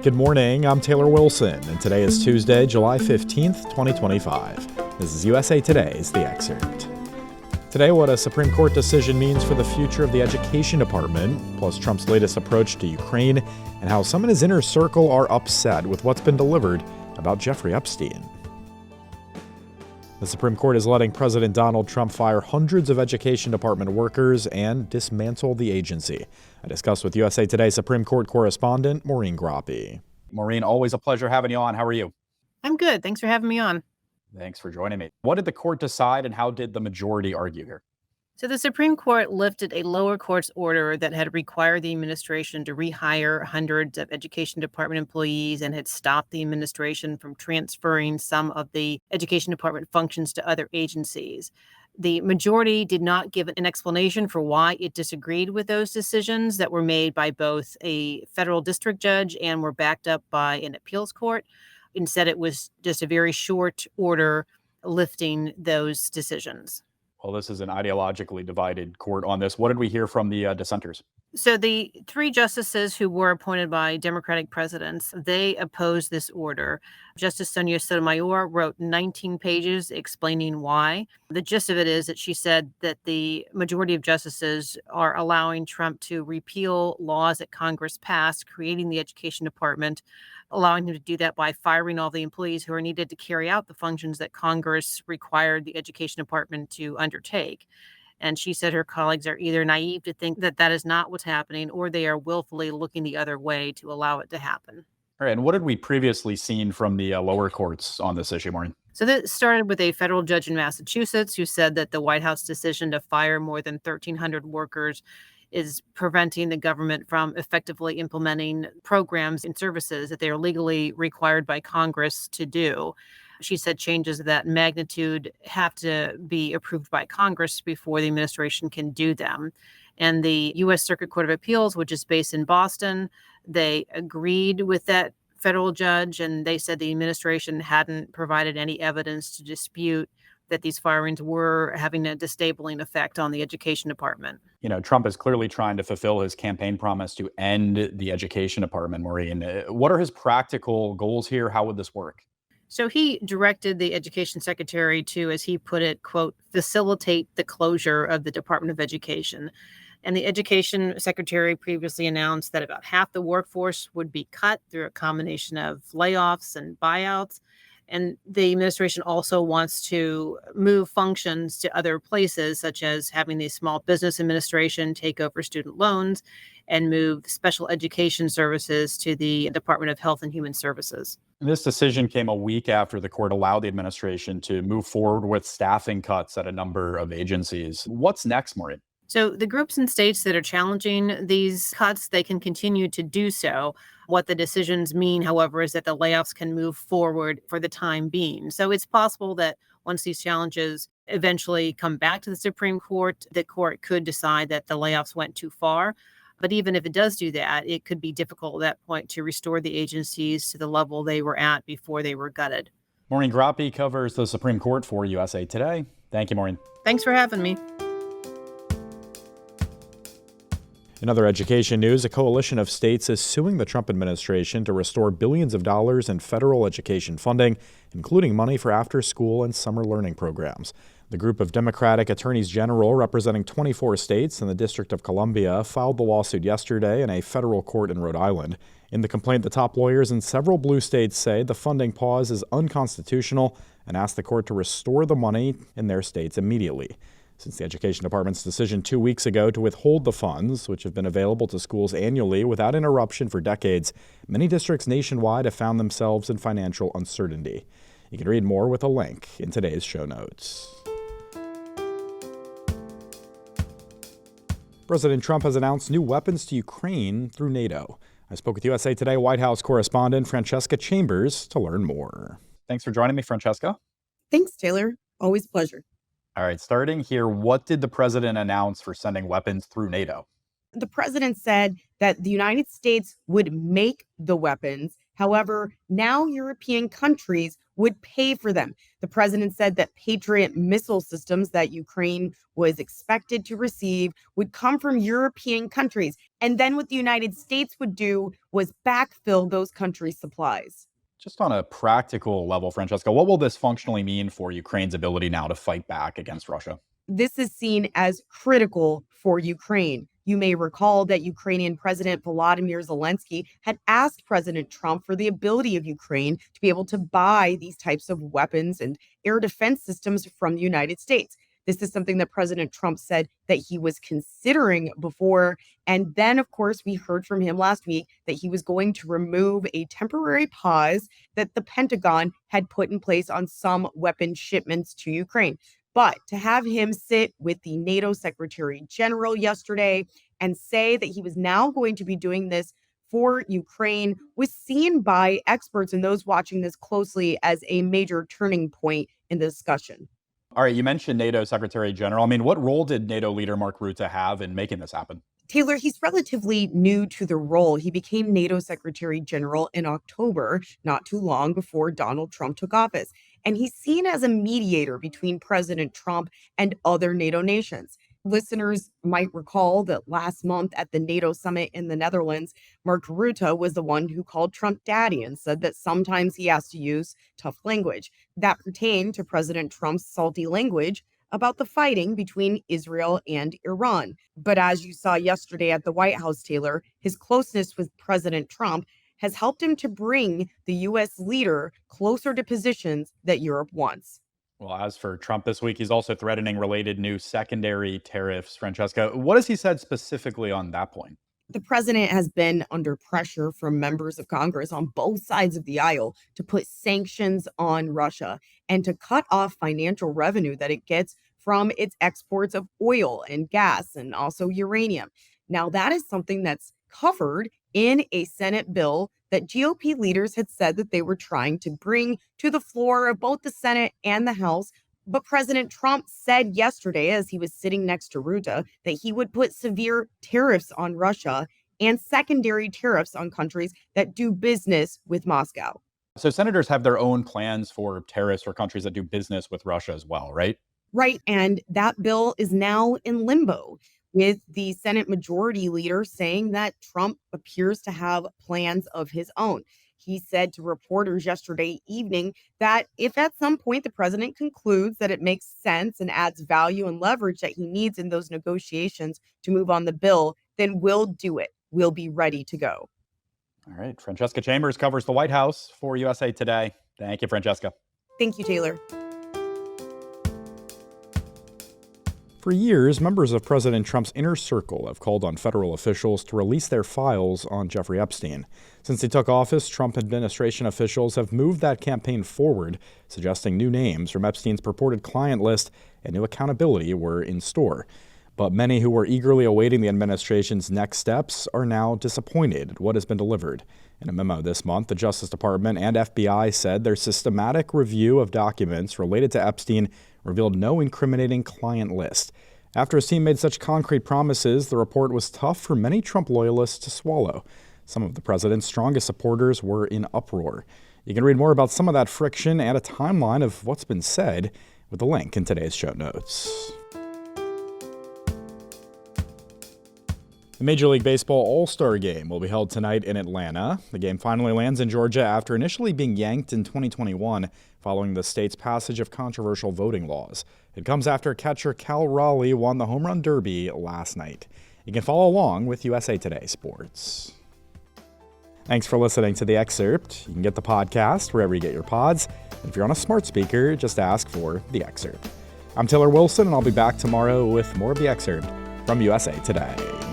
Good morning, I'm Taylor Wilson, and today is Tuesday, July 15th, 2025. This is USA Today's The Excerpt. Today, what a Supreme Court decision means for the future of the Education Department, plus Trump's latest approach to Ukraine, and how some in his inner circle are upset with what's been delivered about Jeffrey Epstein. The Supreme Court is letting President Donald Trump fire hundreds of Education Department workers and dismantle the agency. I discussed with USA Today Supreme Court correspondent Maureen Grappi. Maureen, always a pleasure having you on. How are you? I'm good. Thanks for having me on. Thanks for joining me. What did the court decide and how did the majority argue here? So the Supreme Court lifted a lower court's order that had required the administration to rehire hundreds of Education Department employees and had stopped the administration from transferring some of the Education Department functions to other agencies. The majority did not give an explanation for why it disagreed with those decisions that were made by both a federal district judge and were backed up by an appeals court. Instead, it was just a very short order lifting those decisions. Well, this is an ideologically divided court on this. What did we hear from the dissenters? So the three justices who were appointed by Democratic presidents, they opposed this order. Justice Sonia Sotomayor wrote 19 pages explaining why. The gist of it is that she said that the majority of justices are allowing Trump to repeal laws that Congress passed, creating the Education Department, allowing him to do that by firing all the employees who are needed to carry out the functions that Congress required the Education Department to undertake. And she said her colleagues are either naive to think that that is not what's happening, or they are willfully looking the other way to allow it to happen. All right, and what had we previously seen from the lower courts on this issue, Maureen? So that started with a federal judge in Massachusetts who said that the White House decision to fire more than 1,300 workers is preventing the government from effectively implementing programs and services that they are legally required by Congress to do. She said changes of that magnitude have to be approved by Congress before the administration can do them. And the U.S. Circuit Court of Appeals, which is based in Boston, they agreed with that federal judge, and they said the administration hadn't provided any evidence to dispute that these firings were having a disabling effect on the Education Department. You know, Trump is clearly trying to fulfill his campaign promise to end the Education Department, Maureen. What are his practical goals here? How would this work? So he directed the education secretary to, as he put it, quote, facilitate the closure of the Department of Education. And the education secretary previously announced that about half the workforce would be cut through a combination of layoffs and buyouts. And the administration also wants to move functions to other places, such as having the Small Business Administration take over student loans and move special education services to the Department of Health and Human Services. This decision came a week after the court allowed the administration to move forward with staffing cuts at a number of agencies. What's next, Maureen? So the groups and states that are challenging these cuts, they can continue to do so. What the decisions mean, however, is that the layoffs can move forward for the time being. So it's possible that once these challenges eventually come back to the Supreme Court, the court could decide that the layoffs went too far. But even if it does do that, it could be difficult at that point to restore the agencies to the level they were at before they were gutted. Maureen Grappi covers the Supreme Court for USA Today. Thank you, Maureen. Thanks for having me. In other education news, a coalition of states is suing the Trump administration to restore billions of dollars in federal education funding, including money for after-school and summer learning programs. The group of Democratic attorneys general representing 24 states and the District of Columbia filed the lawsuit yesterday in a federal court in Rhode Island. In the complaint, the top lawyers in several blue states say the funding pause is unconstitutional and ask the court to restore the money in their states immediately. Since the Education Department's decision 2 weeks ago to withhold the funds, which have been available to schools annually without interruption for decades, many districts nationwide have found themselves in financial uncertainty. You can read more with a link in today's show notes. President Trump has announced new weapons to Ukraine through NATO. I spoke with USA Today White House correspondent Francesca Chambers to learn more. Thanks for joining me, Francesca. Thanks, Taylor. Always a pleasure. All right, starting here, what did the president announce for sending weapons through NATO? The president said that the United States would make the weapons However, now European countries would pay for them. The president said that Patriot missile systems that Ukraine was expected to receive would come from European countries. And then what the United States would do was backfill those countries' supplies. Just on a practical level, Francesca, what will this functionally mean for Ukraine's ability now to fight back against Russia? This is seen as critical for Ukraine. You may recall that Ukrainian President Volodymyr Zelensky had asked President Trump for the ability of Ukraine to be able to buy these types of weapons and air defense systems from the United States. This is something that President Trump said that he was considering before. And then, of course, we heard from him last week that he was going to remove a temporary pause that the Pentagon had put in place on some weapon shipments to Ukraine. But to have him sit with the NATO Secretary General yesterday and say that he was now going to be doing this for Ukraine was seen by experts and those watching this closely as a major turning point in the discussion. All right, you mentioned NATO Secretary General. I mean, what role did NATO leader Mark Rutte have in making this happen? Taylor, he's relatively new to the role. He became NATO Secretary General in October, not too long before Donald Trump took office. And he's seen as a mediator between President Trump and other NATO nations. Listeners might recall that last month at the NATO summit in the Netherlands, Mark Rutte was the one who called Trump daddy and said that sometimes he has to use tough language. That pertained to President Trump's salty language about the fighting between Israel and Iran. But as you saw yesterday at the White House, Taylor, his closeness with President Trump has helped him to bring the U.S. leader closer to positions that Europe wants. Well, as for Trump this week, he's also threatening related new secondary tariffs. Francesca, what has he said specifically on that point? The president has been under pressure from members of Congress on both sides of the aisle to put sanctions on Russia and to cut off financial revenue that it gets from its exports of oil and gas and also uranium. Now, that is something that's covered in a Senate bill that GOP leaders had said that they were trying to bring to the floor of both the Senate and the House. But President Trump said yesterday, as he was sitting next to Rutte, that he would put severe tariffs on Russia and secondary tariffs on countries that do business with Moscow. So senators have their own plans for tariffs for countries that do business with Russia as well, right? Right. And that bill is now in limbo, with the Senate Majority Leader saying that Trump appears to have plans of his own. He said to reporters yesterday evening that if at some point the president concludes that it makes sense and adds value and leverage that he needs in those negotiations to move on the bill, then we'll do it. We'll be ready to go. All right. Francesca Chambers covers the White House for USA Today. Thank you, Francesca. Thank you, Taylor. For years, members of President Trump's inner circle have called on federal officials to release their files on Jeffrey Epstein. Since he took office, Trump administration officials have moved that campaign forward, suggesting new names from Epstein's purported client list and new accountability were in store. But many who were eagerly awaiting the administration's next steps are now disappointed at what has been delivered. In a memo this month, the Justice Department and FBI said their systematic review of documents related to Epstein revealed no incriminating client list. After his team made such concrete promises, the report was tough for many Trump loyalists to swallow. Some of the president's strongest supporters were in uproar. You can read more about some of that friction and a timeline of what's been said with the link in today's show notes. The Major League Baseball All-Star Game will be held tonight in Atlanta. The game finally lands in Georgia after initially being yanked in 2021 following the state's passage of controversial voting laws. It comes after catcher Cal Raleigh won the Home Run Derby last night. You can follow along with USA Today Sports. Thanks for listening to The Excerpt. You can get the podcast wherever you get your pods. And if you're on a smart speaker, just ask for The Excerpt. I'm Taylor Wilson, and I'll be back tomorrow with more of The Excerpt from USA Today.